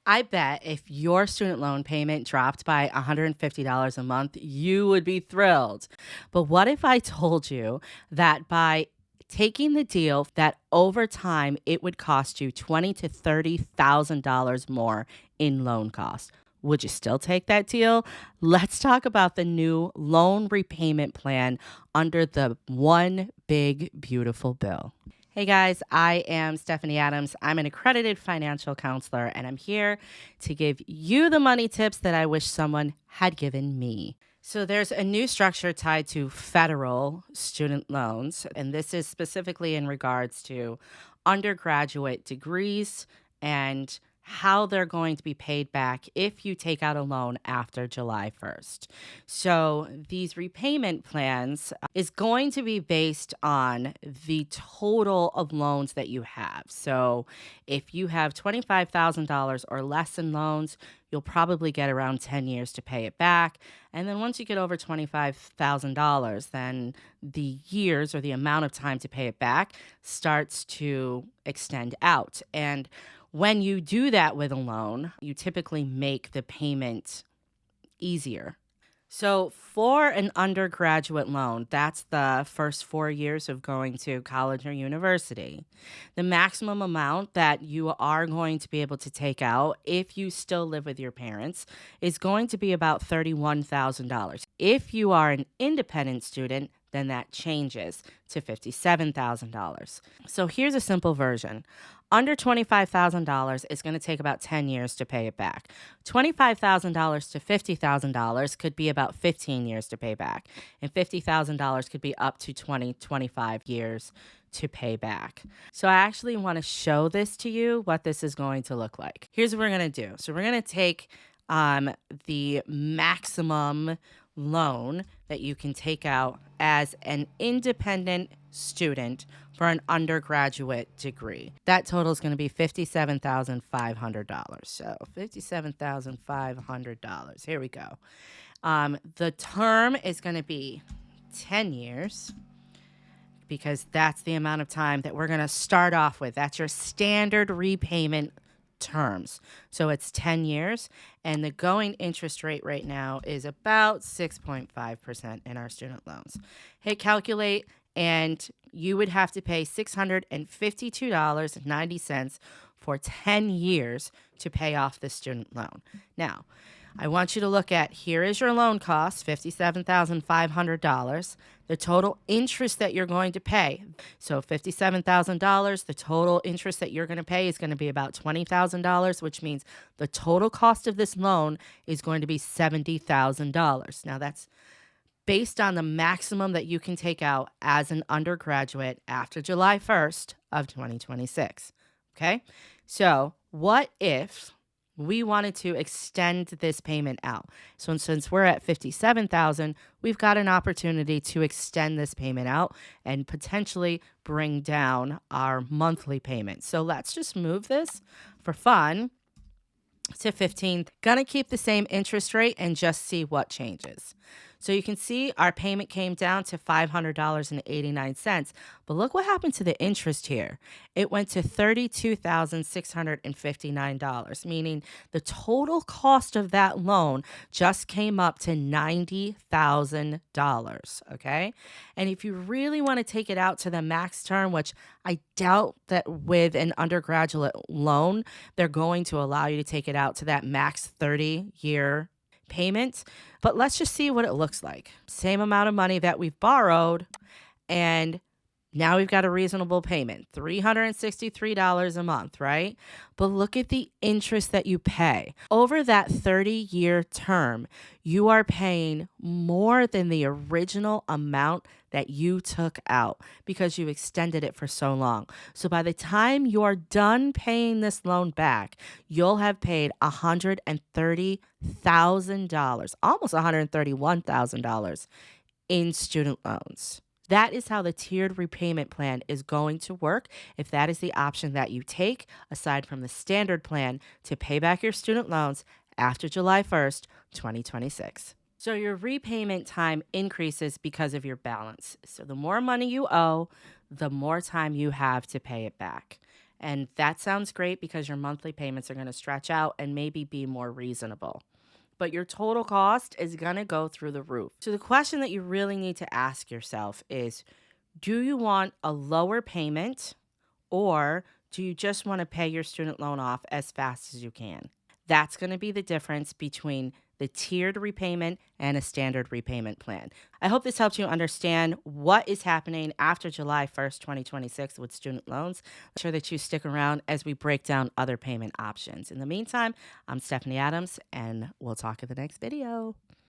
I bet if your student loan payment dropped by $150 a month, you would be thrilled. But what if I told you that by taking the deal that over time it would cost you $20,000 to $30,000 more in loan costs? Would you still take that deal? Let's talk about the new loan repayment plan under the One Big Beautiful Bill. Hey guys, I am Stephanie Adams. I'm an accredited financial counselor, and I'm here to give you the money tips that I wish someone had given me. So, there's a new structure tied to federal student loans, and this is specifically in regards to undergraduate degrees and how they're going to be paid back if you take out a loan after July 1st. So these repayment plans is going to be based on the total of loans that you have. So if you have $25,000 or less in loans, you'll probably get around 10 years to pay it back. And then once you get over $25,000, then the years or the amount of time to pay it back starts to extend out. And when you do that with a loan, you typically make the payment easier. So, for an undergraduate loan, that's the first 4 years of going to college or university. The maximum amount that you are going to be able to take out if you still live with your parents is going to be about $31,000. If you are an independent student, then that changes to $57,000. So, here's a simple version. Under $25,000 is going to take about 10 years to pay it back. $25,000 to $50,000 could be about 15 years to pay back. And $50,000 could be up to 25 years to pay back. So I actually want to show this to you, what this is going to look like. Here's what we're going to do. So we're going to take the maximum loan that you can take out as an independent student for an undergraduate degree. That total is going to be $57,500. So $57,500. Here we go. The term is going to be 10 years because that's the amount of time that we're going to start off with. That's your standard repayment terms. So it's 10 years, and the going interest rate right now is about 6.5% in our student loans. Hit calculate, and you would have to pay $652.90 for 10 years to pay off the student loan. Now, I want you to look at, here is your loan cost, $57,500, the total interest that you're going to pay. So $57,000, the total interest that you're going to pay is going to be about $20,000, which means the total cost of this loan is going to be $70,000. Now, that's based on the maximum that you can take out as an undergraduate after July 1st of 2026. Okay? So, what if we wanted to extend this payment out? So since we're at $57,000, we've got an opportunity to extend this payment out and potentially bring down our monthly payment. So let's just move this for fun to 15. Gonna keep the same interest rate and just see what changes. So you can see our payment came down to $500.89. But look what happened to the interest here. It went to $32,659, meaning the total cost of that loan just came up to $90,000. Okay. And if you really want to take it out to the max term, which I doubt that with an undergraduate loan, they're going to allow you to take it out to that max 30-year payment. But let's just see what it looks like. Same amount of money that we've borrowed, and now we've got a reasonable payment, $363 a month, right? But look at the interest that you pay. Over that 30-year term, you are paying more than the original amount that you took out because you extended it for so long. So by the time you're done paying this loan back, you'll have paid $130,000, almost $131,000 in student loans. That is how the tiered repayment plan is going to work if that is the option that you take, aside from the standard plan to pay back your student loans after July 1st, 2026. So your repayment time increases because of your balance. So the more money you owe, the more time you have to pay it back. And that sounds great because your monthly payments are going to stretch out and maybe be more reasonable. But your total cost is going to go through the roof. So the question that you really need to ask yourself is, do you want a lower payment, or do you just want to pay your student loan off as fast as you can? That's going to be the difference between the tiered repayment and a standard repayment plan. I hope this helps you understand what is happening after July 1st, 2026 with student loans. Make sure that you stick around as we break down other payment options. In the meantime, I'm Stephanie Adams, and we'll talk in the next video.